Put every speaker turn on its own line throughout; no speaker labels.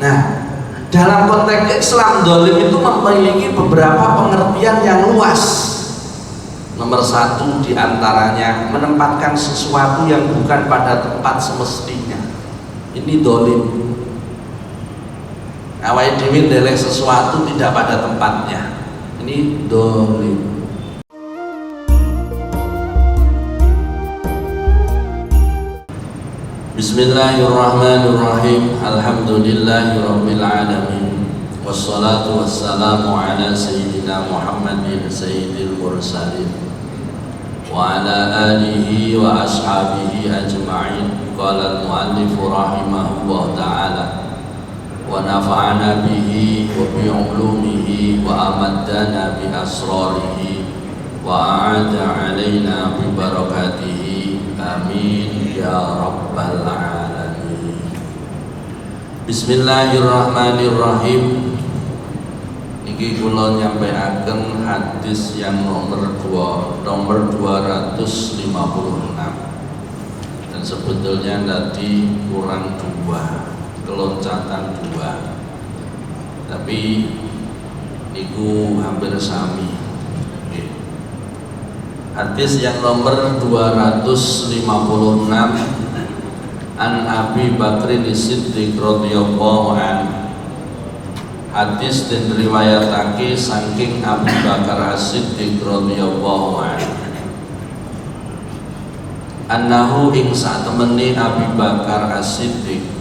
Nah, dalam konteks Islam, dolim itu memiliki beberapa pengertian yang luas. Nomor satu diantaranya menempatkan sesuatu yang bukan pada tempat semestinya. Ini dolim. Awake dhewe ndeleh sesuatu tidak pada tempatnya. Ini dolim. Bismillahirrahmanirrahim. Alhamdulillahirabbil alamin. Wassalatu wassalamu ala sayyidina Muhammadin sayyidil mursalin wa ala alihi wa ashabihi ajma'in. Qala al-muallif rahimahullah ta'ala wa nafa'ana bihi wa bi 'ulumihi wa amaddana bi asrarihi wa a'ada 'alaina bi barakatihi. Amin ya rabbal alamin. Bismillahirrahmanirrahim. Niki kula nyampaiaken hadis yang nomor 256. Dan sebetulnya tadi kurang 2, keloncatan 2. Tapi niku hampir sami. Hadis yang nomor 256, an Abi Bakrin Siddiq radhiyallahu anhu. Hadis den riwayatake saking Abu Bakar As-Siddiq radhiyallahu anhu. Annahu ing satemene Abi Bakar As-Siddiq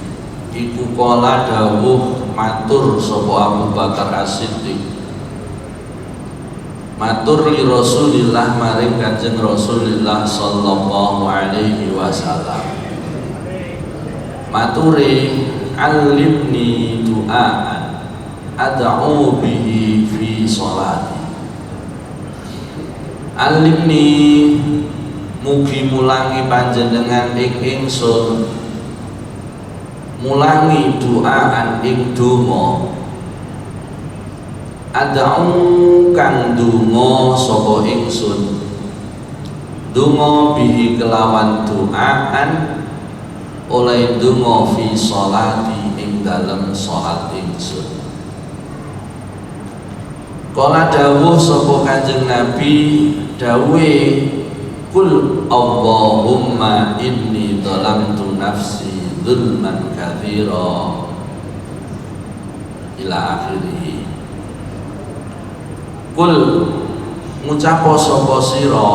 iku kala dawuh matur sapa Abu Bakar As-Siddiq, matur li Rasulillah maring Kanjeng Rasulillah sallallahu alaihi wasallam. Mature alimni du'aan ad'u bihi fi sholati. Alimni mugi mulangi panjenengan ing ingsun, mulangi du'aan ing donga, ad'u kang donga sapa ingsun, donga bihi kelawan du'aan oleh donga fi sholati ing dalem salat ingsun. Kala dawuh sapa Kanjeng Nabi, dawuhe kul Allahumma inni dhalamtu nafsi dzulman katsira ila akhirih. Kul ngucapo sapa sira,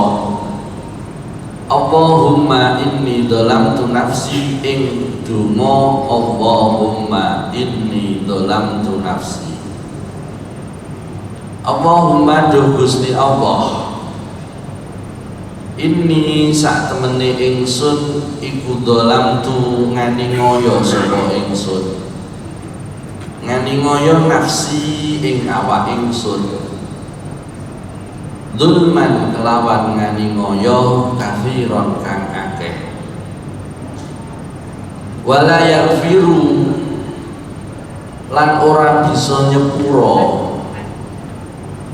Allahumma inni dhalamtu nafsi ing donga Allahumma inni dhalamtu nafsi. Allahumma duh Gusti Allah, inni sak temene ingsun iku dhalamtu ngani ngoyo sapa ingsun, ngani ngoyo nafsi ing awak ingsun, dzulman kelawan ngani ngoyo katsiron kang akeh, wala yaghfiru lan ora bisa nyepuro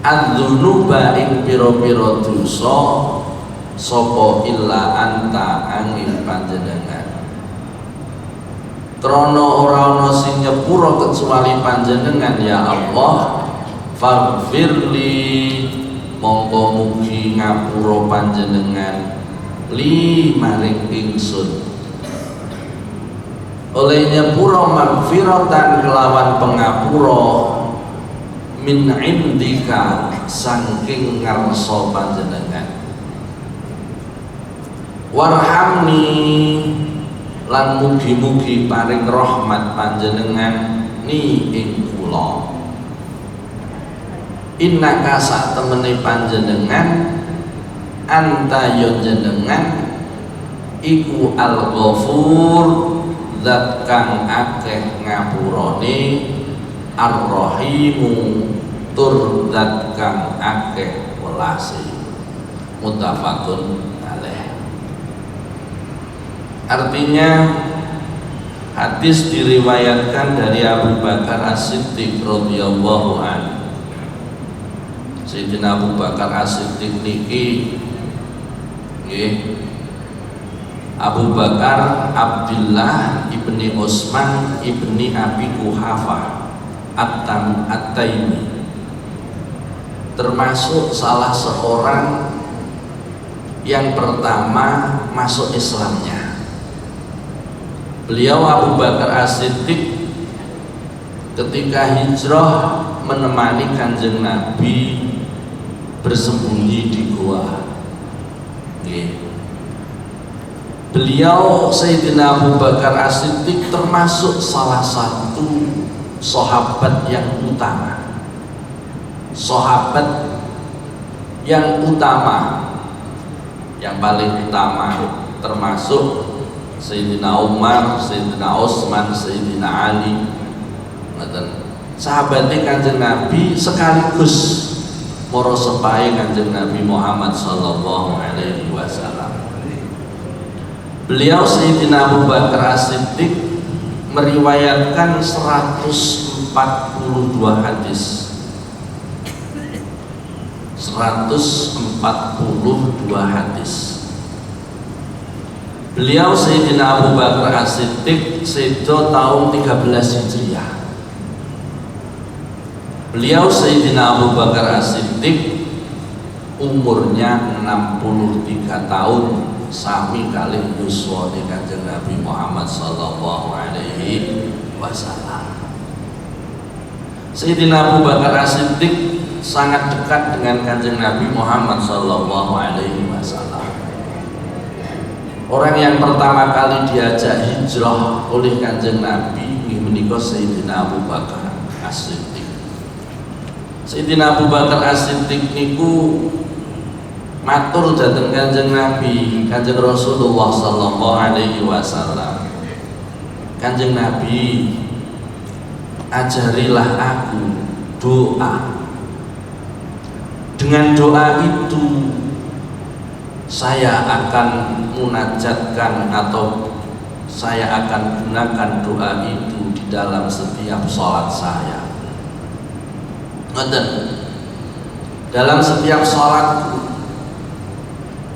adzunuba ing pira-pira dosa sapa illa anta angin panjenengan. Krana ora ana sing nyepuro kecuali panjenengan ya Allah. Faghfirli mongko mugi ngapura panjenengan li maring ingsun, oleh nyepura magfiratan kelawan pengapura min indika saking ngarsa panjenengan, warhamni lan mugi-mugi paring rahmat panjenengan ni ing kula. Innaka sak temene panjenengan anta ya jenengan iku al-ghafur zat kang akeh ngapurane, ar-rahimu tur zat kang akeh welase. Muttafaqun alaih. Artinya hadis diriwayatkan dari Abu Bakar As-Siddiq radhiyallahu anhu. Sayyidina Abu Bakar As-Siddiq niki nggih Abu Bakar Abdullah ibni Utsman ibni Abi Quhafah At-Taimi, termasuk salah seorang yang pertama masuk Islamnya. Beliau Abu Bakar As-Siddiq ketika hijrah menemani Kanjeng Nabi bersembunyi di gua. Beliau Sayyidina Abu Bakar As-Siddiq termasuk salah satu sahabat yang utama. Sahabat yang utama, yang paling utama, termasuk Sayyidina Umar, Sayyidina Utsman, Sayyidina Ali. Sahabatnya Kanjeng Nabi sekaligus moro sepahe Kanjeng Nabi Muhammad sallallahu alaihi wasallam. Beliau Sayyidina Abu Bakar As-Siddiq meriwayatkan 142 hadis. 142 hadis. Beliau Sayyidina Abu Bakar As-Siddiq sedo tahun 13 Hijriah. Beliau Sayyidina Abu Bakar As-Siddiq umurnya 63 tahun, sami kali yuswa di Kanjeng Nabi Muhammad sallallahu alaihi wasallam. Sayyidina Abu Bakar As-Siddiq sangat dekat dengan Kanjeng Nabi Muhammad sallallahu alaihi wasallam. Orang yang pertama kali diajak hijrah oleh Kanjeng Nabi menika Sayyidina Abu Bakar As-Siddiq. Sayyidina Abu Bakar As-Siddiq niku matur dhateng Kanjeng Nabi, Kanjeng Rasulullah sallallahu alaihi wasallam. Kanjeng Nabi, ajarilah aku doa. Dengan doa itu saya akan munajatkan atau saya akan gunakan doa itu di dalam setiap sholat saya. Dalam setiap sholatku,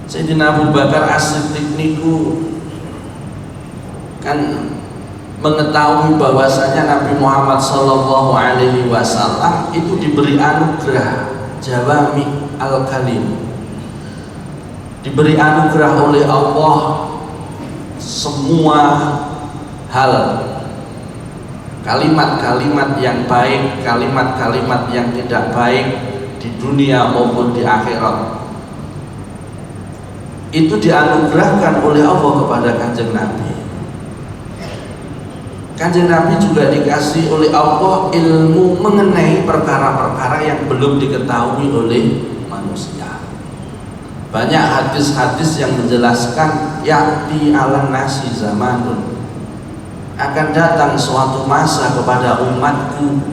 Sayyidina Abu Bakar As-Siddiq niku kan mengetahui bahwasanya Nabi Muhammad sallallahu alaihi wasallam itu diberi anugerah jawami al-kalim, diberi anugerah oleh Allah semua hal, kalimat-kalimat yang baik, kalimat-kalimat yang tidak baik di dunia maupun di akhirat, itu dianugerahkan oleh Allah kepada Kanjeng Nabi. Kanjeng Nabi juga dikasih oleh Allah ilmu mengenai perkara-perkara yang belum diketahui oleh manusia. Banyak hadis-hadis yang menjelaskan ya'ti 'alan nasi zamanun, akan datang suatu masa kepada umatku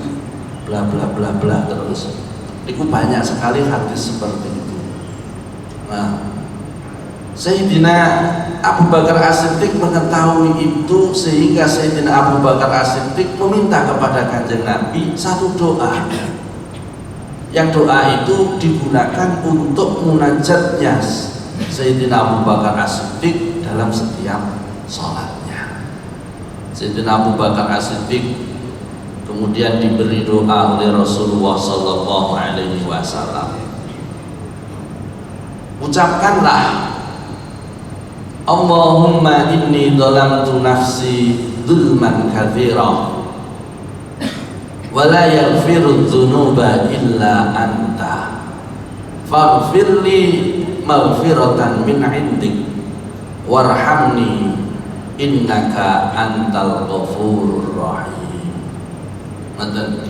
bla bla bla bla terus. Itu banyak sekali hadis seperti itu. Nah, Sayyidina Abu Bakar As-Siddiq mengetahui itu sehingga Sayyidina Abu Bakar As-Siddiq meminta kepada Kanjeng Nabi satu doa. Yang doa itu digunakan untuk munajatnya Sayyidina Abu Bakar As-Siddiq dalam setiap sholatnya. Sayyidina Abu Bakar As-Siddiq kemudian diberi doa oleh Rasulullah sallallahu alaihi wasallam. Ucapkanlah, Allahumma inni dhalamtu nafsi dzulman katsira wa la yaghfiru dzunuba illa anta faghfirli maghfiratan min 'indik warhamni innaka antal ghafurur rahim. Ngoten.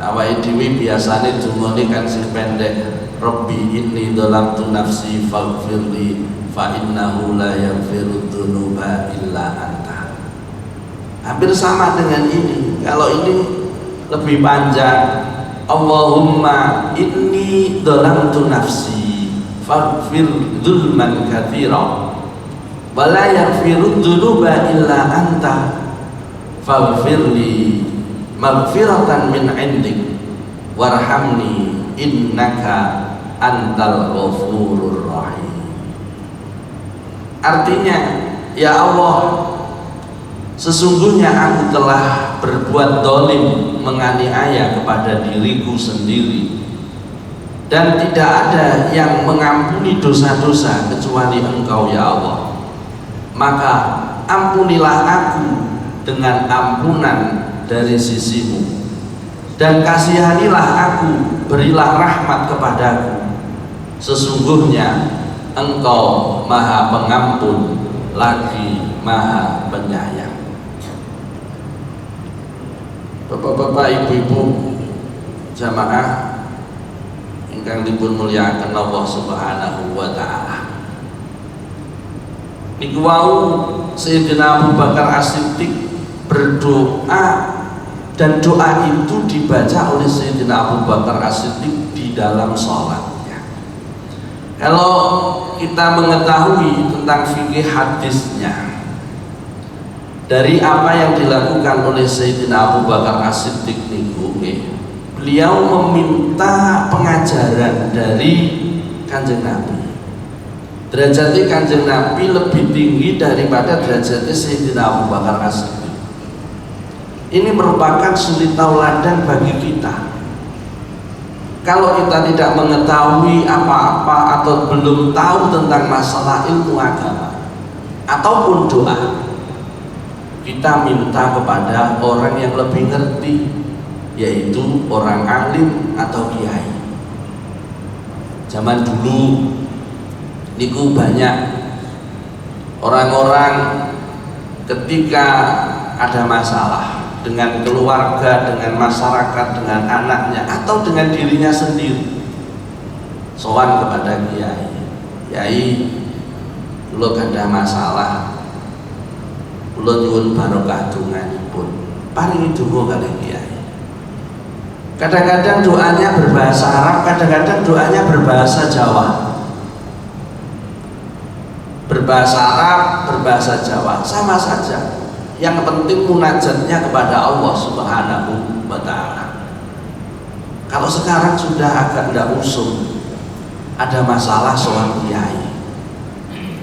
Awake dhewe biasane dungane kan sing pendek, Rabbi inni dhalamtu nafsi faghfirli fa innahu la yaghfiru dzunuba illa anta. Hampir sama dengan ini. Kalau ini lebih panjang, Allahumma inni dhalamtu nafsi faghfir dzulman katsira wa la yaghfiru dzunuba illa anta faghfirli maghfiratan min 'indik warhamni innaka antal ghafurur rahim. Artinya, ya Allah, sesungguhnya aku telah berbuat dolim, menganiaya kepada diriku sendiri, dan tidak ada yang mengampuni dosa-dosa kecuali Engkau ya Allah. Maka ampunilah aku dengan ampunan dari sisimu, dan kasihanilah aku, berilah rahmat kepadaku. Sesungguhnya Engkau Maha Pengampun lagi Maha Penyayang. Bapak-bapak, ibu-ibu, jamaah ingkang dipun mulyakaken Allah Subhanahu wa taala. Niku wau Sayyidina Abu Bakar As-Siddiq berdoa, dan doa itu dibaca oleh Sayyidina Abu Bakar As-Siddiq di dalam sholatnya. Kalau kita mengetahui tentang fikih hadisnya, dari apa yang dilakukan oleh Sayyidina Abu Bakar As-Siddiq niku, beliau meminta pengajaran dari Kanjeng Nabi. Derajatnya Kanjeng Nabi lebih tinggi daripada derajatnya Sayyidina Abu Bakar As-Siddiq. Ini merupakan suri tauladan bagi kita. Kalau kita tidak mengetahui apa-apa atau belum tahu tentang masalah ilmu agama ataupun doa, kita minta kepada orang yang lebih ngerti, yaitu orang alim atau kiai. Zaman dulu niku banyak orang-orang ketika ada masalah dengan keluarga, dengan masyarakat, dengan anaknya, atau dengan dirinya sendiri, sowan kepada kiai. Kiai, kula gadah masalah, kula nyuwun barokah donganipun, paringi donga kalih kiai. Kadang-kadang doanya berbahasa Arab, kadang-kadang doanya berbahasa Jawa. Berbahasa Arab, berbahasa Jawa, sama saja. Yang penting munajatnya kepada Allah Subhanahu wa ta'ala. Kalau sekarang sudah agak tidak usum, ada masalah soal kiai,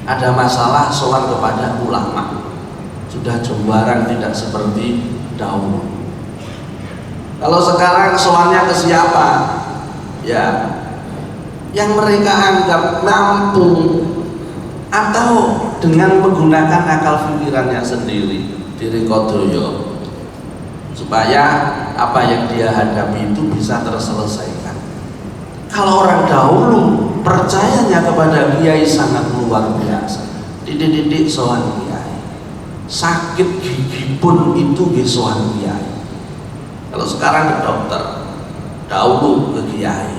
ada masalah soal kepada ulama, sudah jembarang tidak seperti dahulu. Kalau sekarang soalnya ke siapa? Ya, yang mereka anggap mampu atau dengan menggunakan akal pikirannya sendiri, diri kodoyo, supaya apa yang dia hadapi itu bisa terselesaikan. Kalau orang dahulu percayanya kepada kiai sangat luar biasa, didik-didik soal kiai, sakit gigi pun itu soal kiai. Kalau sekarang ke dokter, dahulu ke kiai.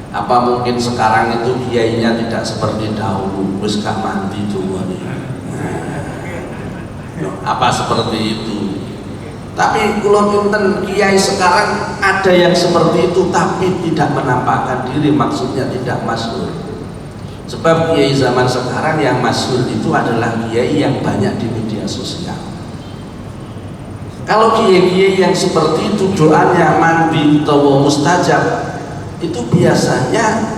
Apa mungkin sekarang itu kiainya tidak seperti dahulu, wis gak mandi juga nih. Apa seperti itu? Tapi kula pinten kiai sekarang ada yang seperti itu tapi tidak menampakkan diri, maksudnya tidak masyhur. Sebab kiai zaman sekarang yang masyhur itu adalah kiai yang banyak di media sosial. Kalau kiai-kiai yang seperti itu doanya mandi atau mustajab, itu biasanya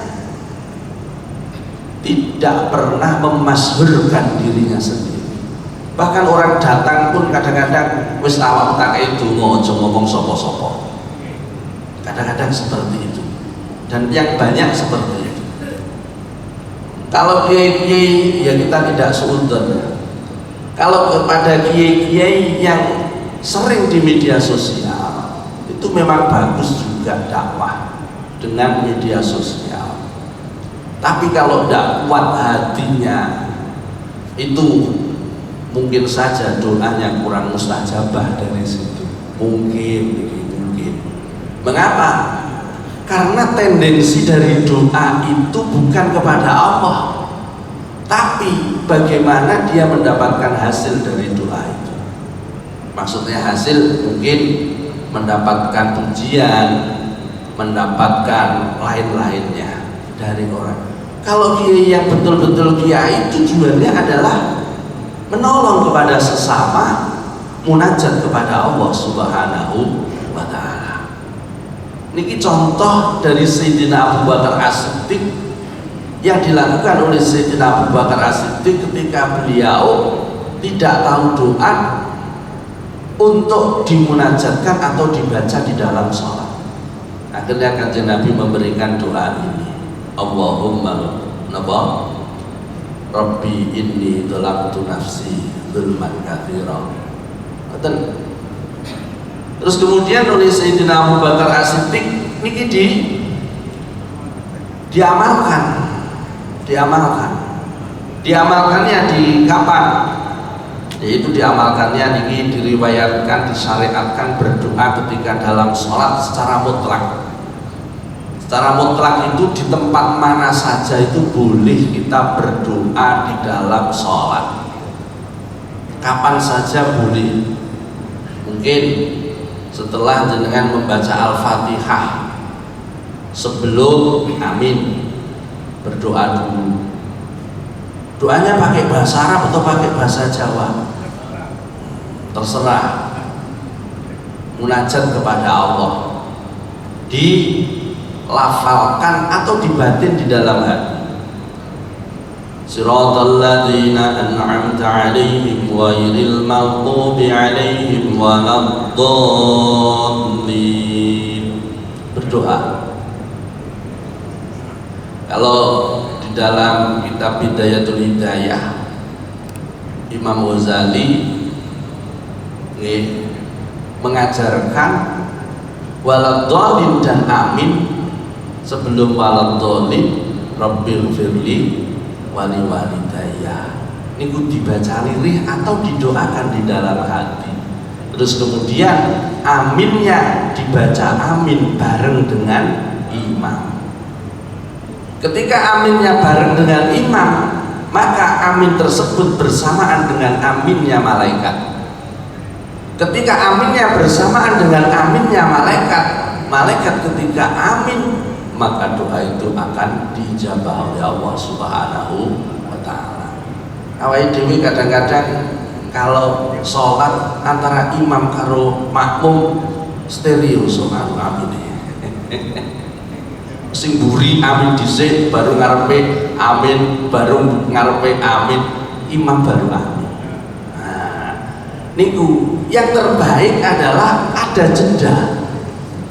tidak pernah memasyhurkan dirinya sendiri. Bahkan orang datang pun kadang-kadang wis awak tak itu ngojo ngomong sopo-sopo. Kadang-kadang seperti itu. Dan yang banyak seperti itu. Kalau kiai-kiai ya kita tidak suudzon. Kalau kepada kiai-kiai yang sering di media sosial, itu memang bagus juga dakwah dengan media sosial. Tapi kalau tidak kuat hatinya, itu mungkin saja doanya kurang mustajabah dari situ. Mungkin. Mengapa? Karena tendensi dari doa itu bukan kepada Allah, tapi bagaimana dia mendapatkan hasil dari doa itu. Maksudnya hasil mungkin mendapatkan pujian, mendapatkan lain-lainnya dari orang. Kalau kiai yang betul-betul kiai, tujuannya adalah menolong kepada sesama, munajat kepada Allah Subhanahu wa ta'ala. Niki contoh dari Sayyidina Abu Bakar As-Siddiq yang dilakukan oleh Sayyidina Abu Bakar As-Siddiq ketika beliau tidak tahu doa untuk dimunajatkan atau dibaca di dalam sholat. Akhirnya Kanjeng Nabi memberikan doa ini, Allahumma napa Rabbi inni dhalamtu nafsi dzulman katsira. Terus kemudian oleh Sayyidina Abu Bakar As-Siddiq niki diamalkannya di kapan? Yaitu diamalkannya niki diriwayatkan, disyariatkan berdoa ketika dalam sholat secara mutlak. Secara mutlak itu di tempat mana saja itu boleh kita berdoa di dalam sholat. Kapan saja boleh. Mungkin setelah jenengan membaca Al-Fatihah, sebelum amin berdoa dulu. Doanya pakai bahasa Arab atau pakai bahasa Jawa, terserah. Munajat kepada Allah, dilafalkan atau dibatin di dalam hati. Siratal ladzina an'amta 'alaihim ghairil maghdubi 'alaihim waladdallin. Berdoa. Kalau di dalam kitab Bidayatul Hidayah, Imam Ghazali mengajarkan waladdallin dan amin sebelum waladdallin Rabbil firli wali walidayya. Niku dibaca lirih atau didoakan di dalam hati. Terus kemudian aminnya dibaca amin bareng dengan imam. Ketika aminnya bareng dengan imam, maka amin tersebut bersamaan dengan aminnya malaikat. Ketika aminnya bersamaan dengan aminnya malaikat ketika amin, maka doa itu akan dijabah oleh Allah Subhanahu wa ta'ala. Awake dhewe kadang-kadang kalau sholat antara imam karo makmum stereo soal amin. Sing buri amin dhisik, baru ngarepe amin, baru ngarepe amin, imam baru amin. Nah, niku yang terbaik adalah ada jeda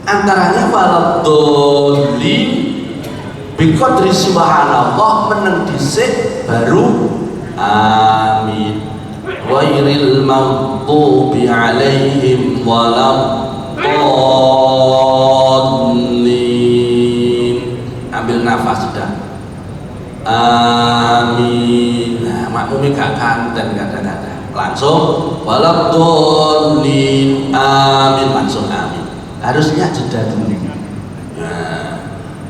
antaranya waladdallin biqadri subhanallah meneng dhisik baru amin. Ghairil maghdubi 'alaihim waladdallin. Ambil nafas sudah amin. Nah, makmumnya gak kanten kadang-kadang langsung waladdallin amin, langsung amin. Harusnya jeda dulu. Nah,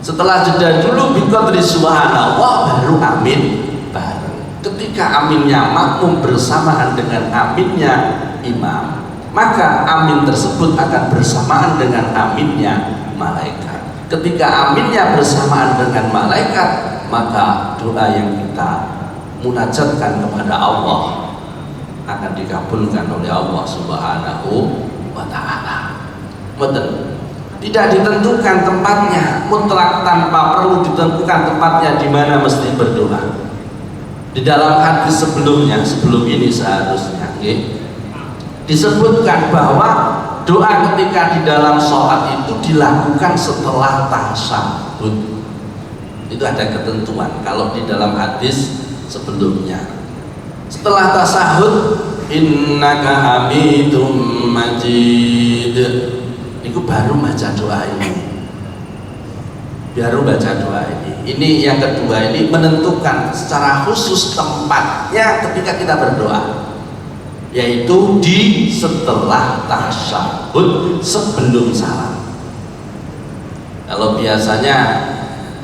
setelah jeda dulu biqadri subhanallah baru amin bareng. Ketika aminnya makmum bersamaan dengan aminnya imam, maka amin tersebut akan bersamaan dengan aminnya malaikat. Ketika aminnya bersamaan dengan malaikat, maka doa yang kita munajatkan kepada Allah akan dikabulkan oleh Allah Subhanahu wa ta'ala. Tidak ditentukan tempatnya, mutlak tanpa perlu ditentukan tempatnya di mana mesti berdoa. Di dalam hadis sebelumnya, sebelum ini seharusnya disebutkan bahwa doa ketika di dalam sholat itu dilakukan setelah tasyahud. Itu ada ketentuan kalau di dalam hadis sebelumnya. Setelah tasyahud, innaka hamidum majid, itu baru baca doa ini. Baru baca doa ini. Ini yang kedua, ini menentukan secara khusus tempatnya ketika kita berdoa, yaitu di setelah tasyahud sebelum salam. Kalau biasanya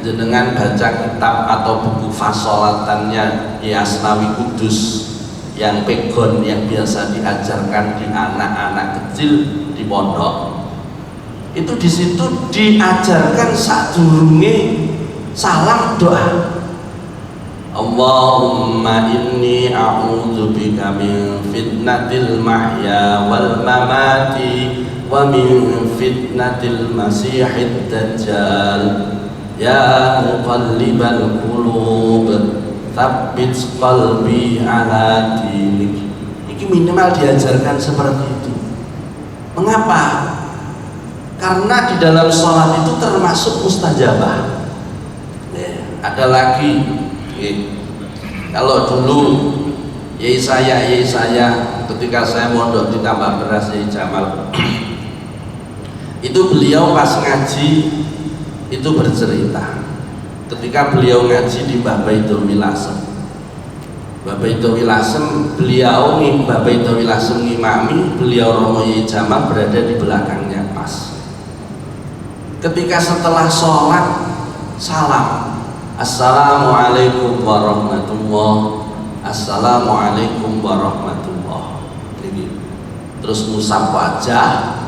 jenengan baca kitab atau buku fasolatannya Asnawi Kudus yang pegon yang biasa diajarkan di anak-anak kecil di pondok, itu di situ diajarkan sadurunge salam doa. Allahumma inni a'udzubika min fitnatil mahya wal mamati wa min fitnatil masihid dajjal ya muqallibal qulub tsabbit qalbi ala dinik. Ini minimal diajarkan seperti itu. Mengapa? Karena di dalam sholat itu termasuk mustajabah. Ada lagi, kalau dulu yai saya ketika saya mondok di Tambak Beras Yai Jamal, itu beliau pas ngaji itu bercerita ketika beliau ngaji di Mbah Baitul Wilasem. Mbah Baitul Wilasem, beliau Mbah Baitul Wilasem ngimami, beliau Romo Yai Jamal berada di belakangnya pas. Ketika setelah sholat salam, assalamualaikum warahmatullah, assalamualaikum warahmatullah. Ini terus musab wajah,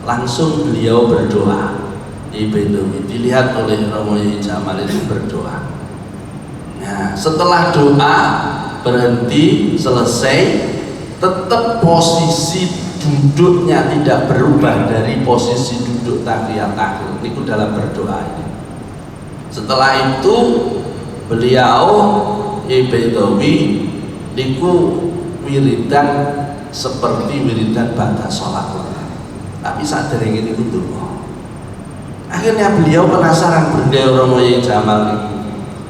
langsung beliau berdoa. Dilihat oleh Romo Yai Jamal itu berdoa. Nah, setelah doa berhenti selesai, tetap posisi duduknya tidak berubah dari posisi duduk tahiyat akhir itu dalam berdoa ini. Setelah itu beliau Baidawi niku wiridan seperti wiridan ba'da sholat, tapi saat dereng ini donga. Akhirnya beliau penasaran, beliau Romo Yai Jamal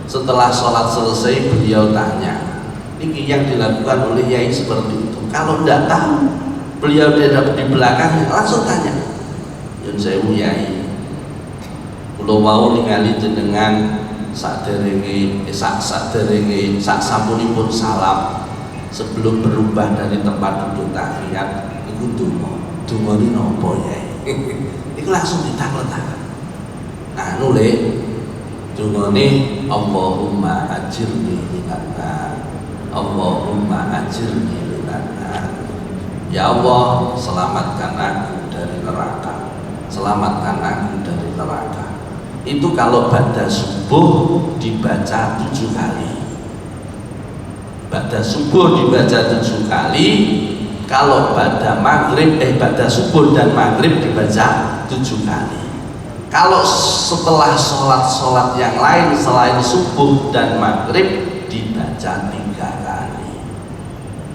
setelah sholat selesai beliau tanya, ini yang dilakukan oleh Yai seperti itu. Kalau tidak tahu, beliau di belakangnya langsung tanya, Yun Sewu Yai, kula wau ningali jenengan saderenge sasampunipun salam sebelum berubah dari tempat duduk tahiyat niku donga napa Yai? Iku langsung ditaklet-taklet. Nah nule dongane Allahumma ajirni minan nar, Allahumma ajirni minan nar. Ya Allah, selamatkan aku dari neraka, selamatkan aku dari neraka. Itu kalau ba'da subuh dibaca 7 kali. Ba'da subuh dibaca 7 kali. Kalau ba'da maghrib, ba'da subuh dan maghrib dibaca 7 kali. Kalau setelah sholat yang lain selain subuh dan maghrib dibaca 3 kali.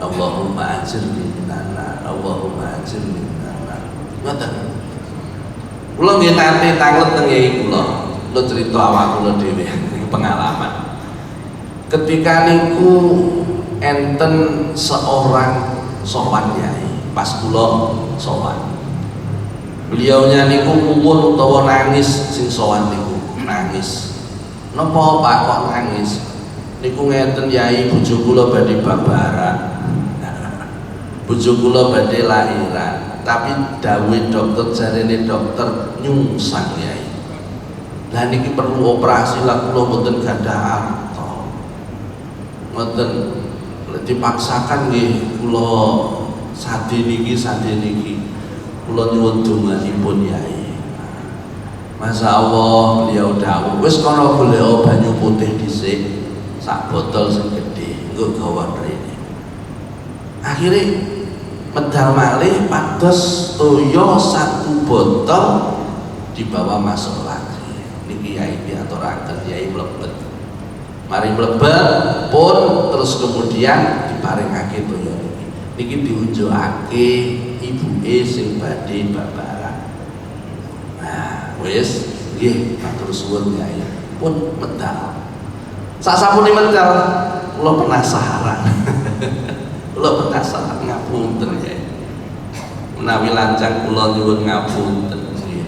Allahumma ajirni minan nar, Allahumma ajirni minan nar. Ngoten. Kula nggih nate tanglet teng Yai kula cerita awak kula dhewe pengalaman. Ketika niku enten seorang sowan Yai, pas kula sowan. Beliaunya niku kumpul utawa nangis, sing sowan niku nangis. Napa Pak kok nangis? Niku ngeten Yai, bojo kula badhe babaran. Bojo kula badhe lahiran. Tapi dawuh dokter, jarene dokter nyungsang Yai. Lah niki perlu operasi, lah kula mboten gadah arta. Mboten dipaksakan nggih kula sade niki. Kula nyuwun donganipun Yai. Masya Allah beliau dawuh, wis kono golek banyu putih dhisik, sak botol sing gedhe, engko gawa rene. Akhire medal malih pados toya 1 botol dibawa masuk lagi. Niki Yai diaturaken, Yai mlebet. Mari mlebet pun terus kemudian diparingake toya niki. Niki diunjukake ibuke sing badhe babaran. Nah, wis nggih matur suwun Yai. Pun medal. Sasampune medal kula penasaran. Kula penasaran ngapunten Yai. Menawi lancang kula nyuwun ngapunten nggih.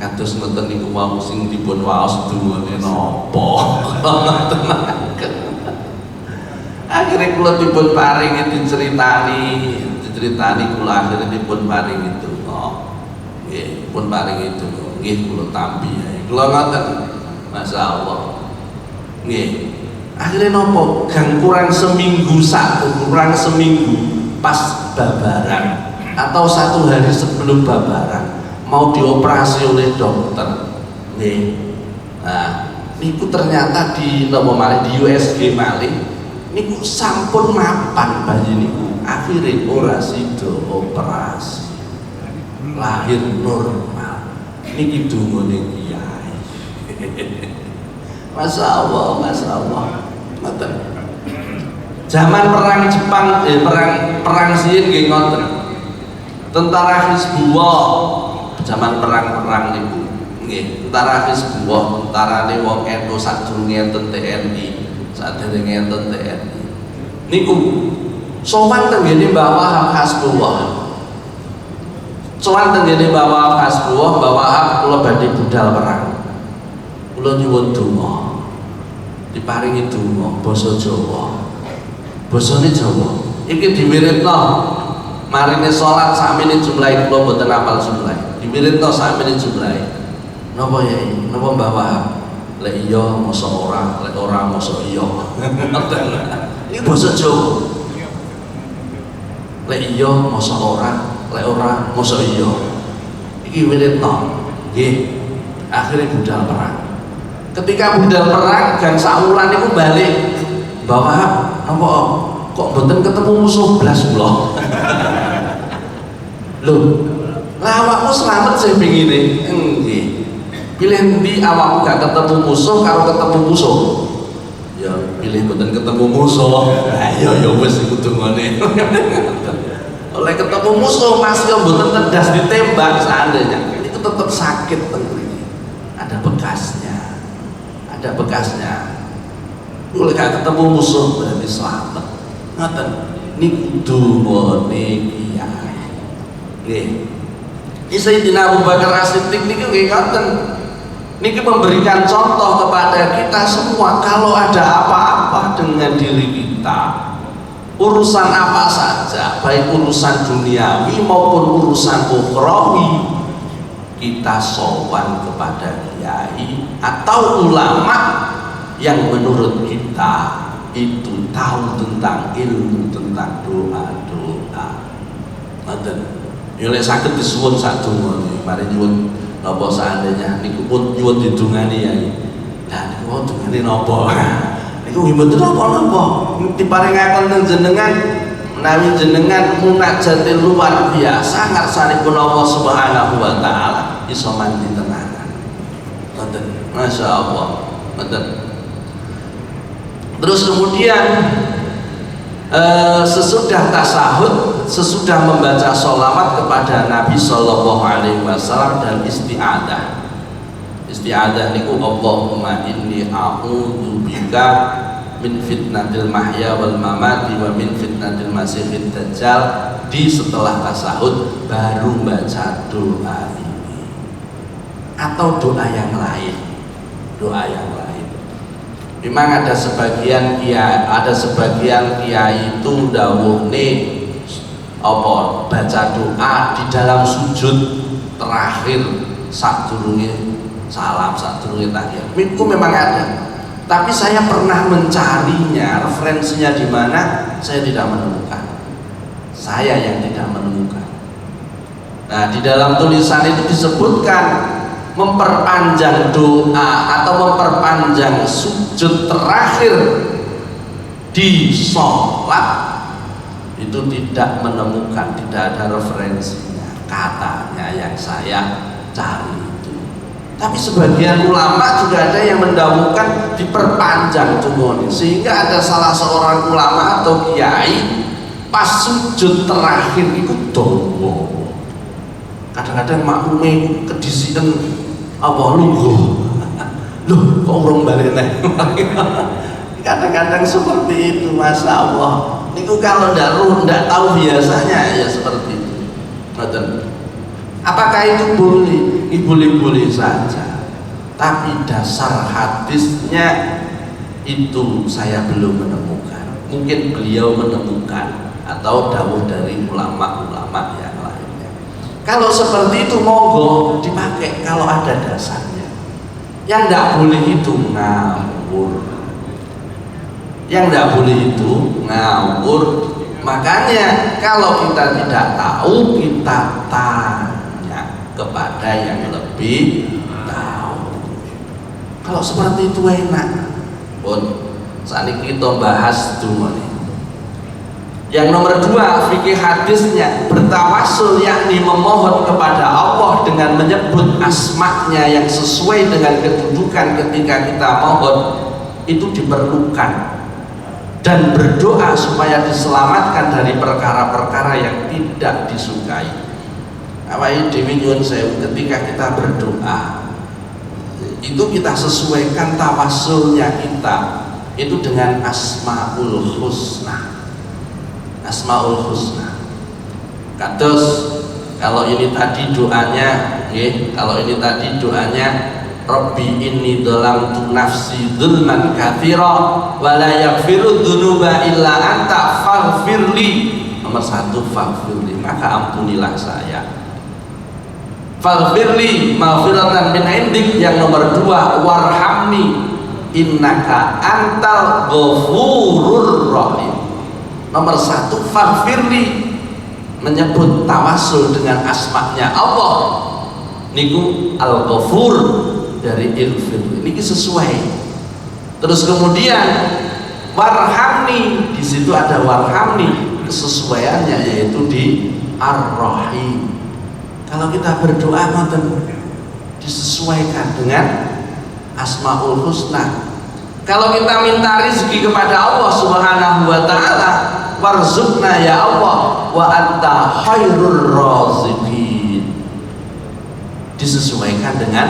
Kados ngoten niku wau sing dipun waos dungane napa. Akhirnya kula dipun paringi diceritani kula akhirnya dipun paringi itu. Nggih, pun paringi itu. Nggih kula tampi Yai. Kula ngoten. Masyaallah. Nggih. Akhirnya nopo gang kurang seminggu pas babaran atau 1 hari sebelum babaran mau dioperasi oleh dokter. Nih, nah niku ternyata di nopo malih di USG malih niku sampun mapan bayi niku, akhirnya ora sida operasi, lahir normal. Niki dungane Kiai. Masya Allah, Masya Allah. Ngoten. Zaman perang Jepang, perang Siin nggih ngoten. Tentara Hizbullah zaman perang niku nggih, tentara Hizbullah, tentarane wong NU sadurunge enten TNI, sadurunge enten TNI. Niku sowan teng ngene Mbah Wahab Hasbullah. Sowan teng ngene Mbah Wahab Hasbullah, Mbah Wahab kula badhe budal perang. Kula nyuwun donga. Diparingi donga basa Jawa. Basane Jawa. Iki diwiritno. Marine salat sakmene jumlahe kula mboten hafal jumlahe. Diwiritno sakmene jumlahe. Napa Yai? Napa Mbah Wahab? Lek iya mosok ora, lek ora mosok iya. Iki basa Jawa. Lek iya mosok ora, lek ora mosok iya. Iki wiritno. Nggih. Akhirnya budal perang. Ketika budal perang gang saulan niku balik. Mbah Wahab, napa kok mboten ketemu musuh blas kula? Lho, lah awakmu slamet sing pengine. Nggih. Pilih endi awakmu gak ketemu musuh karo ketemu musuh? Ya pilih mboten ketemu musuh. Ayo ya wis iku dungane. Oleh ketemu musuh masih mboten tedas ditembak seandainya. Ini tetap sakit teng mriki. Ada bekasnya. Ada bekasnya. Oleh gak ketemu musuh berarti selamat. Ngoten niku dungane kiai. Nggih. Sayyidina Abu Bakar As-Siddiq niku nggih ngoten. Niki memberikan contoh kepada kita semua kalau ada apa-apa dengan diri kita, urusan apa saja, baik urusan duniawi maupun urusan ukhrawi, kita sowan kepada kiai atau ulama yang menurut kita itu tahu tentang ilmu, tentang doa-doa. Ngoten. Ya lek saged disuwun sak donga niki, mari nyuwun napa seandainya niku pun nyuwun didungani Yai. Lah niku dungane napa? Niku mboten napa-napa. Diparingaken teng jenengan menawi jenengan munajat luar biasa ngarsanipun Allah Subhanahu wa taala iso mandi tenanan. Ngoten. Masyaallah. Ngoten. Terus kemudian sesudah tasahud, sesudah membaca sholawat kepada Nabi Sallallahu Alaihi Wasallam dan isti'adah. Isti'adah niku Allahumma inni a'udzubika min fitnatil mahya wal mamati wa min fitnatil masiihid dajjal. Di setelah tasahud baru baca doa ini atau doa yang lain. Doa yang lain. Memang ada sebagian kiai itu dawuhne apa baca doa di dalam sujud terakhir sadurunge salam, sadurunge tahiyat. Itu memang ada. Tapi saya pernah mencarinya, referensinya di mana saya tidak menemukan. Saya yang tidak menemukan. Nah, di dalam tulisan itu disebutkan memperpanjang doa atau memperpanjang sujud terakhir di sholat itu tidak menemukan, tidak ada referensinya katanya yang saya cari itu. Tapi sebagian ulama juga ada yang mendahulukan diperpanjang tunggu, sehingga ada salah seorang ulama atau kiai pas sujud terakhir itu doa. Kadang-kadang makmume kedisian apa lungguh, loh kok urung balik nih. Kadang-kadang seperti itu, Masya Allah. Niku kalau ndak tahu biasanya ya seperti itu. Apakah itu boleh? Boleh-boleh saja. Tapi dasar hadisnya itu saya belum menemukan. Mungkin beliau menemukan atau dawuh dari ulama-ulama yang lainnya. Kalau seperti itu monggo dipakai kalau ada dasarnya. Yang tidak boleh itu ngawur. Yang tidak boleh itu ngawur. Makanya kalau kita tidak tahu, kita tanya kepada yang lebih tahu. Kalau seperti itu enak. Pun saat ini kita bahas dulu nih. Yang nomor 2, fikih hadisnya bertawassul, yakni memohon kepada Allah dengan dengan menyebut asma-Nya yang sesuai dengan kedudukan ketika kita mohon itu diperlukan, dan berdoa supaya diselamatkan dari perkara-perkara yang tidak disukai. Awake dhewe nyuwun sewu ketika kita berdoa itu kita sesuaikan tawassulnya kita itu dengan Asmaul Husna. Asmaul Husna. Kados kalau ini tadi doanya, kalau ini tadi doanya Rabbi inni dhalamtu nafsi dzulman katsira wa la yaghfiru dzunuba illa anta faghfirli. Nomor 1 faghfirli, maka ampunilah saya. Faghfirli maghfiratan min indik. Yang nomor 2 warhamni innaka antal ghafurur rahim. Nomor 1 faghfirli, menyebut tawasul dengan asma-Nya Allah niku al-ghafur dari ilfir, ini sesuai. Terus kemudian warhamni, di situ ada warhamni, kesesuaiannya yaitu di ar-rahim. Kalau kita berdoa ngoten disesuaikan dengan Asmaul Husna. Kalau kita minta rezeki kepada Allah Subhanahu wa taala, warzuqna ya Allah wa anta khairur raziqin, disesuaikan dengan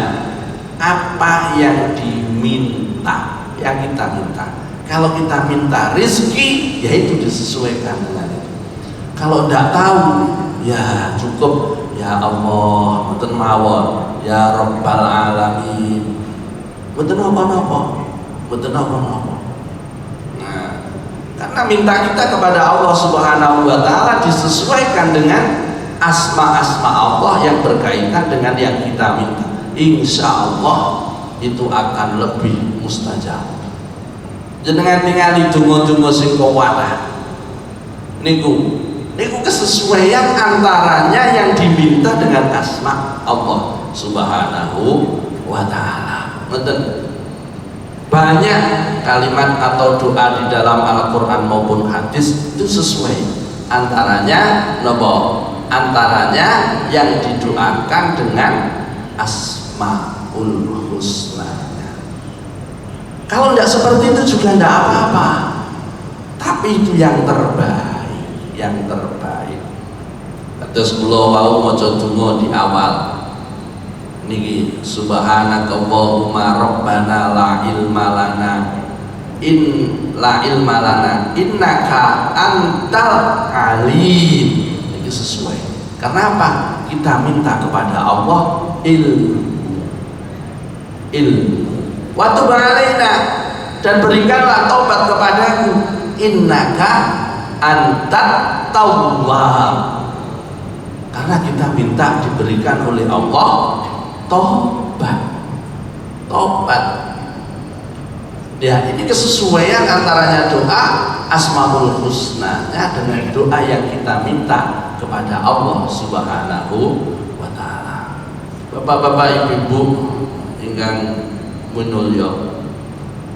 apa yang diminta, yang kita minta. Kalau kita minta rezeki, ya itu disesuaikan dengan itu. Kalau tidak tahu, ya cukup ya Allah, mboten mawon, ya Rabbal alamin. Mboten apa-apa, mboten apa-apa. Nah, karena minta kita kepada Allah Subhanahu wa taala disesuaikan dengan asma-asma Allah yang berkaitan dengan yang kita minta. Insya Allah itu akan lebih mustajab. Jenengan ningali donga-donga sing kuwatah niku kesesuaian antaranya yang diminta dengan asma Allah Subhanahu wa taala. Betul. Banyak kalimat atau doa di dalam Al-Qur'an maupun hadis itu sesuai. Antaranya antaranya yang didoakan dengan Asmaul Husna. Kalau tidak seperti itu juga tidak apa-apa, tapi itu yang terbaik, yang terbaik. Terus kula wau maca donga di awal niki, subhanakallahumma rabbana la ilma lana innaka antal alim. Ini sesuai. Karena apa? Kita minta kepada Allah ilmu. Wa tub alaina, dan berikanlah taubat kepadaku, innaka antat tawwab. Karena kita minta diberikan oleh Allah taubat. Ya, ini kesesuaian antaranya doa Asmaul Husna-nya dengan doa yang kita minta kepada Allah Subhanahu wa taala. Bapak-bapak, ibu-ibu ingkang munulya,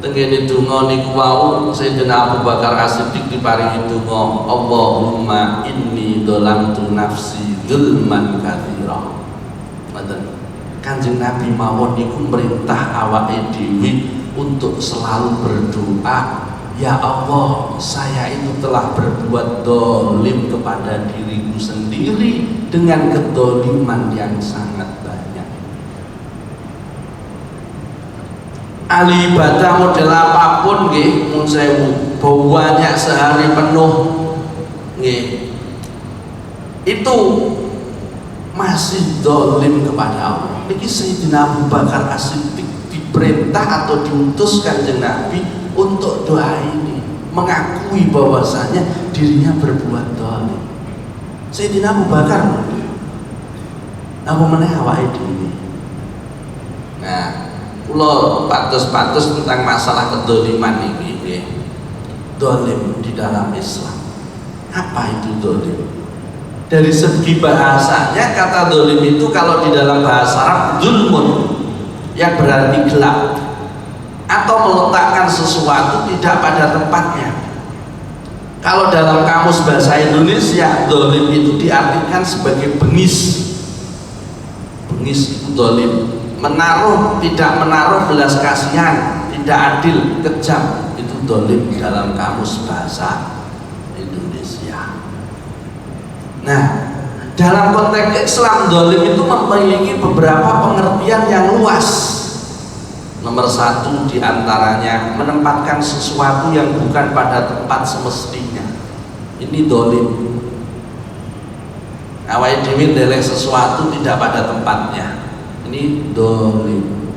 tengene donga niku wau Sayyidina Abu Bakar As-Siddiq diparingi donga, Allahumma inni dzalamtu nafsi dzulman katsira. Kanjeng Nabi mawon niku merintah awake dhewe untuk selalu berdoa, ya Allah, saya itu telah berbuat dolim kepada diriku sendiri dengan kedoliman yang sangat banyak. Ahli ibadah model apapun nggih, mun sewu banyak sehari penuh nggih, itu masih dolim kepada Allah. Niki Sayyidina Abu Bakar As-Siddiq diperintah atau diutus Kanjeng Nabi untuk doa ini, mengakui bahwasanya dirinya berbuat dolim. Sayyidina Abu Bakar apa meneh awake dhewe. Nah, kula patos-patos tentang masalah kedoliman ini nggih. Dolim di dalam Islam. Apa itu dolim? Dari segi bahasanya, kata dolim itu kalau di dalam bahasa Arab zulmun, yang berarti gelap atau meletakkan sesuatu tidak pada tempatnya. Kalau dalam kamus bahasa Indonesia, dolim itu diartikan sebagai bengis. bengis itu dolim, tidak menaruh belas kasihan, tidak adil, kejam, itu dolim dalam kamus bahasa Indonesia. Nah, dalam konteks Islam, dolim itu memiliki beberapa pengertian yang luas. Nomor satu diantaranya menempatkan sesuatu yang bukan pada tempat semestinya. Ini dolim. Awake dhewe ndelek sesuatu tidak pada tempatnya. Ini dolim.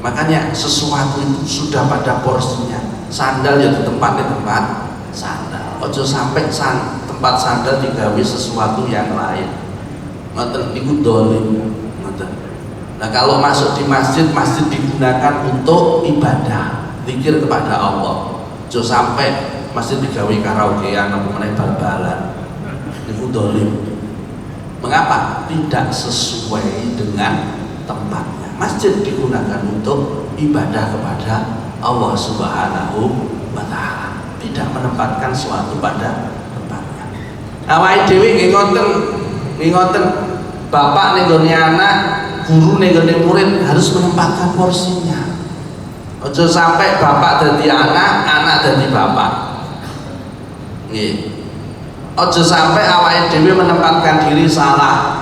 Makanya sesuatu itu sudah pada porsinya. Sandal ya di tempatnya tempat sandal. Ojo sampai tempat sandal digawe sesuatu yang lain. Ngoten niku dolim. Ngoten. Nah, kalau masuk di masjid, masjid digunakan untuk ibadah, zikir kepada Allah. Ojo sampai masjid digawe karaokean apa meneh bal-balan. Niku dolim. Mengapa? Tidak sesuai dengan tempatnya. Masjid digunakan untuk ibadah kepada Allah Subhanahu wa Ta'ala, tidak menempatkan suatu pada tempatnya. Awake dhewe nggih ngoten, bapak ning gone anak, guru ning gone murid harus menempatkan porsinya. Ojo sampai bapak dadi anak, anak dadi bapak. Nggih. Ojo sampai awake dhewe menempatkan diri salah.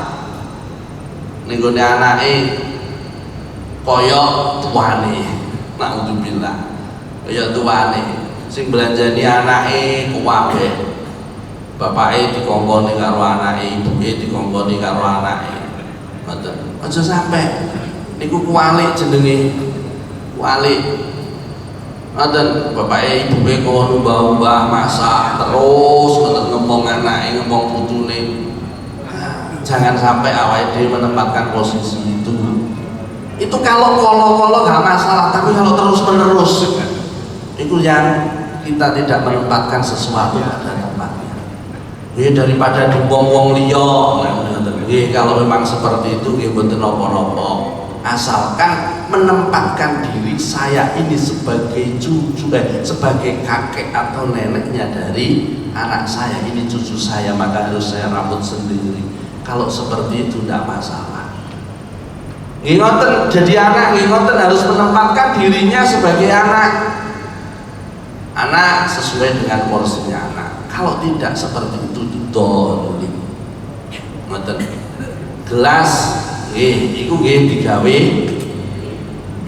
Ning gone anake kaya tuane, naudzubillah, kaya tuane sing belanjani anake kuwabe, bapake dikongkoni karo anake, ibuke dikongkoni karo anake. Ngoten. Aja sampai niku kuwalik jenenge, kuwalik. Ngoten, bapake ibuke kok numbah-umbah masak terus ngoten ngomong anake, ngomong putune. Jangan sampai awake dhewe menempatkan posisi itu. Itu kalau kolo-kolo gak masalah, tapi kalau terus-menerus itu yang kita tidak menempatkan sesuatu pada tempatnya. Daripada dibuang-buang liya, kalau memang seperti itu mboten napa-napa. Asalkan menempatkan diri saya ini sebagai cucu, sebagai kakek atau neneknya dari anak saya, ini cucu saya, maka harus saya rambut sendiri. Kalau seperti itu tidak masalah. Ngoten, jadi anak ngoten harus menempatkan dirinya sebagai anak. Anak sesuai dengan porsinya anak. Kalau tidak seperti itu dolim. Ngoten. Gelas iku nggih digawe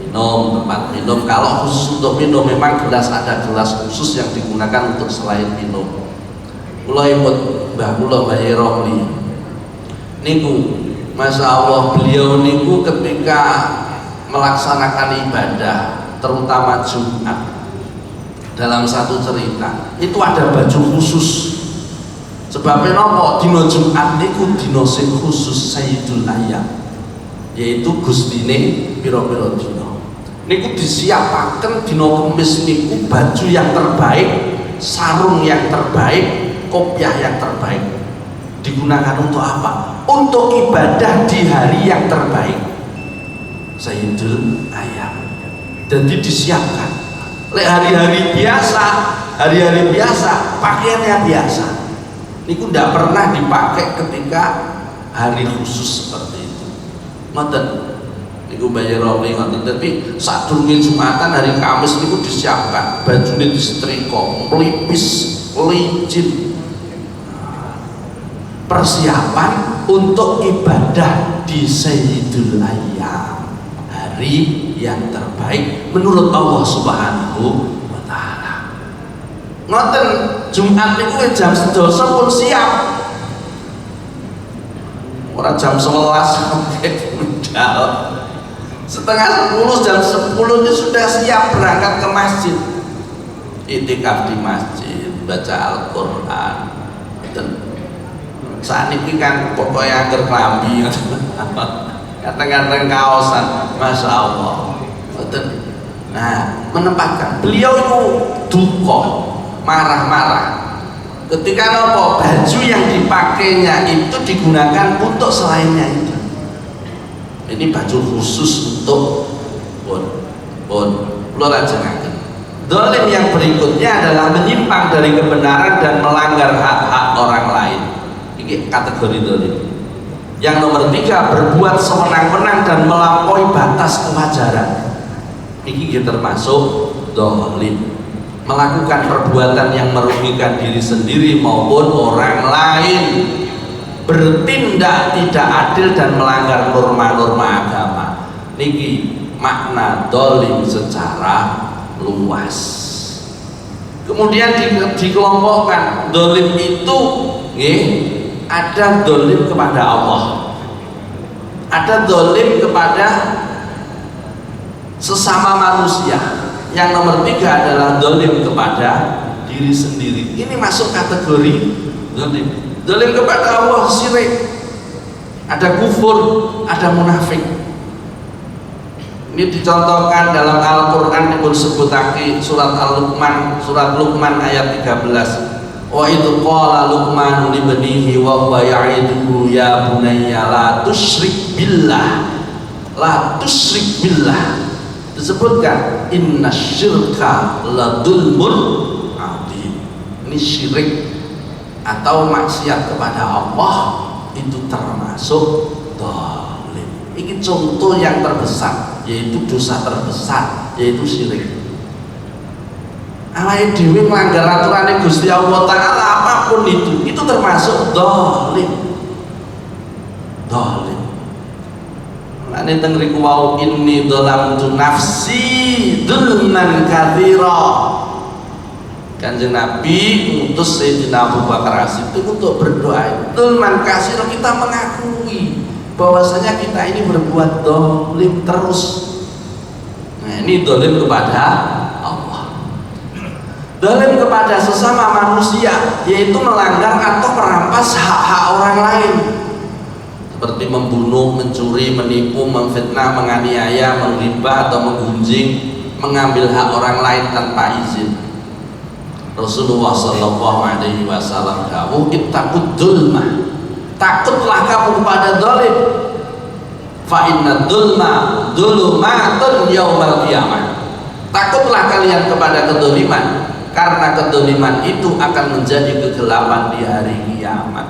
minum, tempat minum. Kalau khusus untuk minum memang gelas, ada gelas khusus yang digunakan untuk selain minum. Kula imut Mbah kula Mbah Romli niku, Masya Allah, beliau niku ketika melaksanakan ibadah terutama Jumat, dalam satu cerita itu ada baju khusus. Sebabnya nopo dino Jumat niku dino sing khusus Sayyidul Ayyam, yaitu gustine piro-piro dino niku disiapaken dino Kamis niku baju yang terbaik, sarung yang terbaik, kopiah yang terbaik. Digunakan untuk apa? Untuk ibadah di hari yang terbaik, Sayyidul Ayyam. Jadi disiapkan. Lek hari-hari biasa pakaiannya biasa. Niku tidak pernah dipakai ketika hari khusus seperti itu. Ngoten. Niku bayar romi ngoten. Tapi sadurunge Jumatan hari Kamis niku disiapkan, bajune disetrika, pelipis, licin. Persiapan untuk ibadah di Sayyidul Ayyam, hari yang terbaik menurut Allah Subhanahu wa Ta'ala. Ngoten, Jumat niku jam 12 pun siap. Ora jam 11 sampai budal. Setengah 10, jam 10 itu sudah siap berangkat ke masjid. Itikaf di masjid, baca Al-Qur'an. Saat ini kan pokoknya agar kelambi kadang-kadang kaosan, Masya Allah. Nah, menempatkan beliau itu duka, marah-marah ketika nopo baju yang dipakainya itu digunakan untuk selainnya itu. Ini baju khusus untuk pelajaran. Dolim yang berikutnya adalah menyimpang dari kebenaran dan melanggar hak-hak orang lain. Ini kategori dolim. Yang nomor 3, berbuat sewenang-wenang dan melampaui batas kewajaran. Ini termasuk dolim, melakukan perbuatan yang merugikan diri sendiri maupun orang lain, bertindak tidak adil dan melanggar norma-norma agama. Niki makna dolim secara luas. Kemudian dikelompokkan dolim itu, ada dolim kepada Allah, ada dolim kepada sesama manusia. Yang nomor 3 adalah dolim kepada diri sendiri. Ini masuk kategori dolim. Dolim kepada Allah syirik, ada kufur, ada munafik. Ini dicontohkan dalam Al-Quran dipun sebutake surat Al-Luqman, surat Luqman ayat 13. Wa idh qala Luqman li banihi wa huwa ya'iduhu ya bunayya la tusyrik billah, la tusyrik billah. Disebutkan innasyirka la dzulmun adzim. Ini syirik atau maksiat kepada Allah itu termasuk dolim. Ini contoh yang terbesar, yaitu dosa terbesar, yaitu syirik. Awake dhewe melanggar aturan Gusti Allah Ta'ala apapun itu termasuk dolim. Dolim. Lane teng riku wau inni dzalamtu nafsi dzulman katsira. Kanjeng Nabi ngutus Sayyidina Abu Bakar As-Siddiq untuk berdoa. Dzulman katsira, kita mengakui bahwasanya kita ini berbuat dolim terus. Nah, ini dolim kepada Allah, dolim kepada sesama manusia, yaitu melanggar atau merampas hak-hak orang lain, seperti membunuh, mencuri, menipu, memfitnah, menganiaya, menghibah atau menggunjing, mengambil hak orang lain tanpa izin. Rasulullah Shallallahu Alaihi Wasallam dawuh, ittaqud dzulma, takutlah kamu kepada dolim. Fa inna dzulma dzulumatun yaumal qiyamah. Takutlah kalian kepada kedoliman, karena kedoliman itu akan menjadi kegelapan di hari kiamat.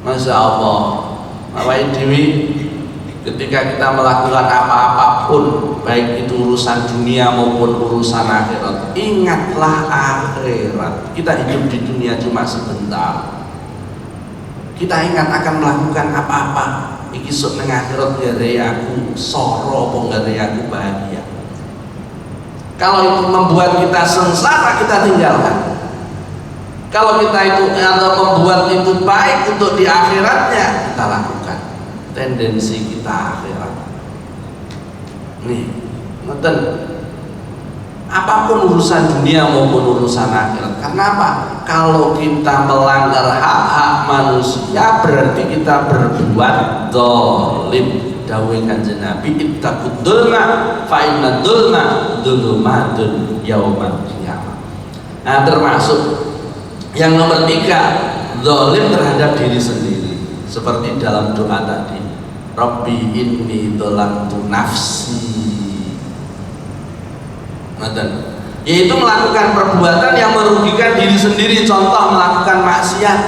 Masya Allah, Bapak Dewi, ketika kita melakukan apa-apapun, baik itu urusan dunia maupun urusan akhirat, ingatlah akhirat. Kita hidup di dunia cuma sebentar. Kita ingat akan melakukan apa-apa, iki sok nang akhirat gare aku soro apa gare aku bahagia. Kalau itu membuat kita sengsara, kita tinggalkan. Kalau kita itu atau membuat itu baik untuk di akhiratnya, kita lakukan. Tendensi kita akhirat. Nih, nonton. Apapun urusan dunia maupun urusan akhirat. Karena apa? Kalau kita melanggar hak-hak manusia, berarti kita berbuat dolim. Dawuh Kanjeng Nabi, ittaqud dzulma fa inna dzulma dzulumatun yaumal qiyamah. Nah, termasuk yang nomor 3, zalim terhadap diri sendiri, seperti dalam doa tadi, Rabbi inni dzalamtu nafsi. Yaitu melakukan perbuatan yang merugikan diri sendiri. Contoh, melakukan maksiat.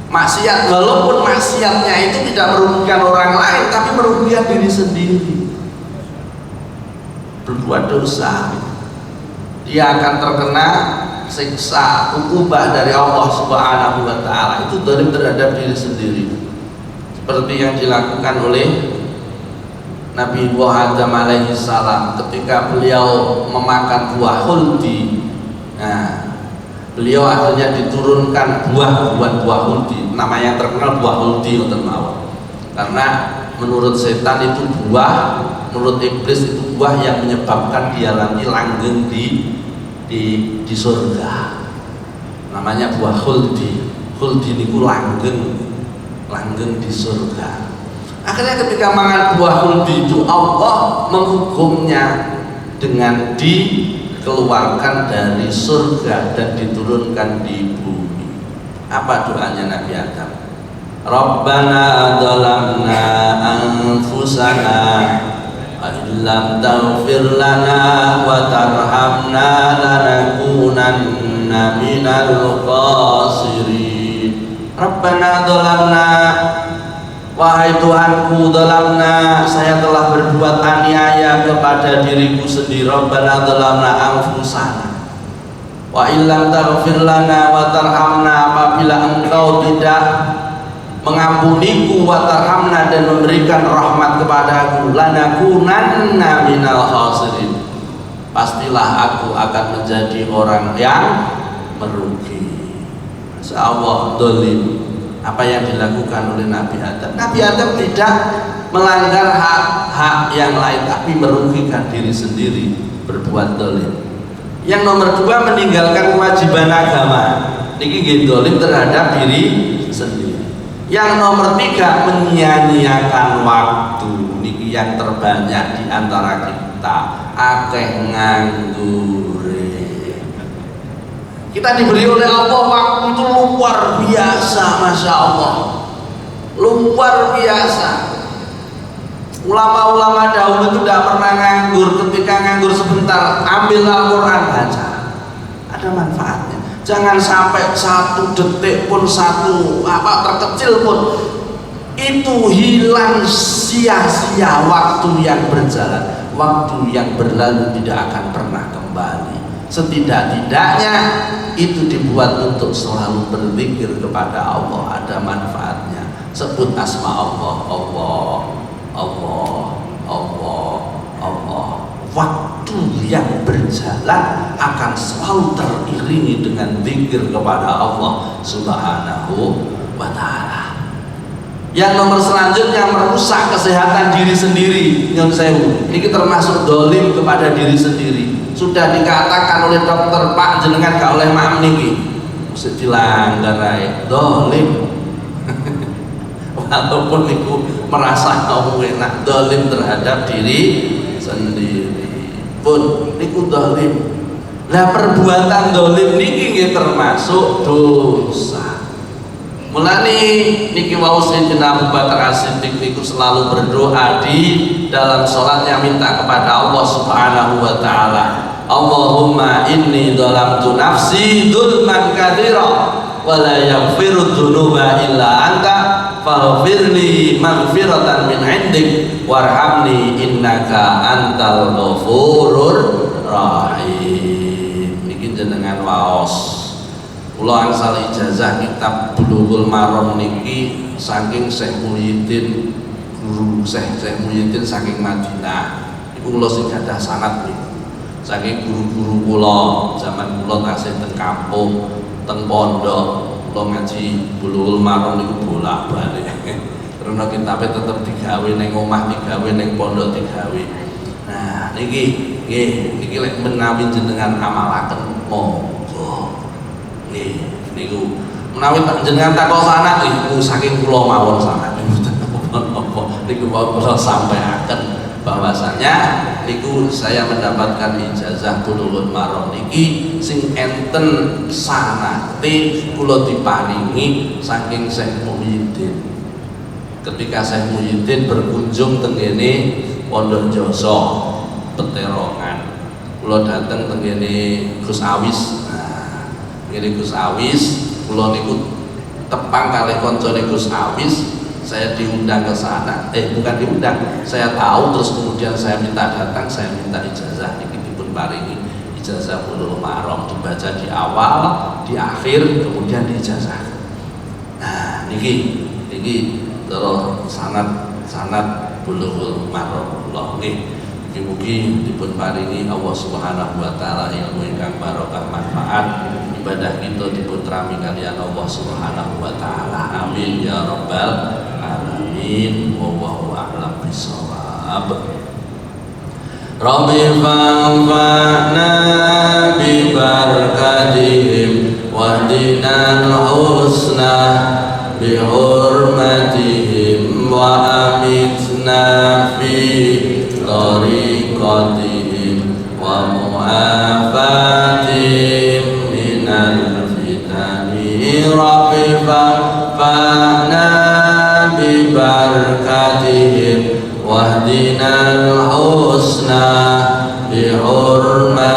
Maksiat, walaupun maksiatnya itu tidak merugikan orang lain, tapi merugikan diri sendiri. Berbuat dosa, dia akan terkena siksa, ukubah dari Allah Subhanahu wa Ta'ala. Itu zalim terhadap diri sendiri, seperti yang dilakukan oleh Nabi Adam alaihi salam ketika beliau memakan buah khuldi. Nah, beliau akhirnya diturunkan buah khuldi, nama yang terkenal buah khuldi untuk mawon. Karena menurut setan itu buah, menurut iblis itu buah yang menyebabkan dia nanti langgeng di surga. Namanya buah khuldi. Khuldi niku langgeng di surga. Akhirnya ketika makan buah khuldi itu, Allah menghukumnya dengan dikeluarkan dari surga dan diturunkan di bumi. Apa doanya Nabi Adam? Rabbana dzalamna anfusana wa illam taghfir lana wa tarhamna lanakunanna minal khasirin. Rabbana dzalamna, Wahai Tuhanku, zalamna, saya telah berbuat aniaya kepada diriku sendiri. Rabbana zalamna anfusana wa illam taghfir lana wa tarhamna, apabila Engkau tidak mengampuniku wa tarhamna, dan memberikan rahmat kepadaku, lanakunanna minal khasirin, pastilah aku akan menjadi orang yang merugi. Insyaallah dolim apa yang dilakukan oleh Nabi Adam. Nabi Adam tidak melanggar hak yang lain, tapi merugikan diri sendiri, berbuat dolim. Yang nomor 2, meninggalkan kewajiban agama. Niki dolim terhadap diri sendiri. Yang nomor 3, menyia-nyiakan waktu. Niki yang terbanyak di antara kita, akeh nganggur. Kita diberi oleh Allah waktu itu luar biasa, Masya Allah, luar biasa. Ulama-ulama dahulu itu tidak pernah nganggur. Ketika nganggur sebentar, ambil Al-Quran, baca, ada manfaatnya. Jangan sampai 1 detik pun, terkecil pun itu hilang sia-sia. Waktu yang berjalan, waktu yang berlalu tidak akan pernah kembali. Setidak-tidaknya itu dibuat untuk selalu berzikir kepada Allah, ada manfaatnya. Sebut asma Allah, Allah, Allah, Allah, Allah. Waktu yang berjalan akan selalu teriringi dengan zikir kepada Allah Subhanahu wa ta'ala. Yang nomor selanjutnya, merusak kesehatan diri sendiri. Yang saya ini termasuk dolim kepada diri sendiri. Sudah dikatakan oleh dokter, Pak jenengan gak oleh maam niki, mesti dilanggar ae, dolim. Walaupun niku merasa enak, dolim terhadap diri sendiri pun niku dolim. Lah perbuatan dolim niki nggih termasuk dosa. Mulane niki wau Sayyidina Abu Bakar As-Siddiq niku selalu berdoa di dalam sholatnya, minta kepada Allah Subhanahu wa ta'ala, Allahumma inni dhalamtu nafsi dzulman katsira wa la yaghfiru dzunuba illa anta faghfirli maghfiratan min 'indik warhamni innaka antal ghafurur rahim. Niki jenengan waos. Kula angsal ijazah kitab Bulughul Maram niki saking Syekh Muhyiddin, guru Syekh Muhyiddin saking Madinah. Iku kula sing gadah sanad niku. Saking guru-guru kula zaman kula tasih teng kampung, teng pondok, kula ngaji Bulughul Maram niku bolak-balik. Karena kitabe tetep digawe ning omah, digawe ning pondok, digawe. Nah, niki nggih, niki lek menawi jenengan amalaken monggo. Niku menawi jenengan takok sanad niku saking kula mawon sanad niku kula sampaikan bahwasanya niku saya mendapatkan ijazah Bulughul Maram niki sing enten sanate kula diparingi saking Syekh Muhyiddin. Ketika Syekh Muhyiddin berkunjung teng kene Pondok Joso Peterongan, kula dateng teng kene Gus Awis. Ini Gus Awis, kula niku tepang kalih koncone Gus Awis, saya diundang ke sana. Bukan diundang, saya tahu, terus kemudian saya minta datang, saya minta ijazah niki dipun paringi ijazah Bulughul Maram, dibaca di awal, di akhir, kemudian diijazah. Nah, niki terus sanad Bulughul Maram kula nggih. Mugi-mugi dipun paringi Allah Subhanahu wa ta'ala ilmu ingkang barokah manfaat, ibadah kita dipun trami kaliyan Allah Subhanahu wa ta'ala. Amin ya rabbal alamin. Wallahu a'lam bishawab. Rabbi fa'anfa'na bi barakatihim wahdina al-husna bi hurmatihim wa amitna fi tariqatihim wa mu'afatihim minal fitani. Rabbi fa'na bi barakatihim wahdinal husna bi hurmatihim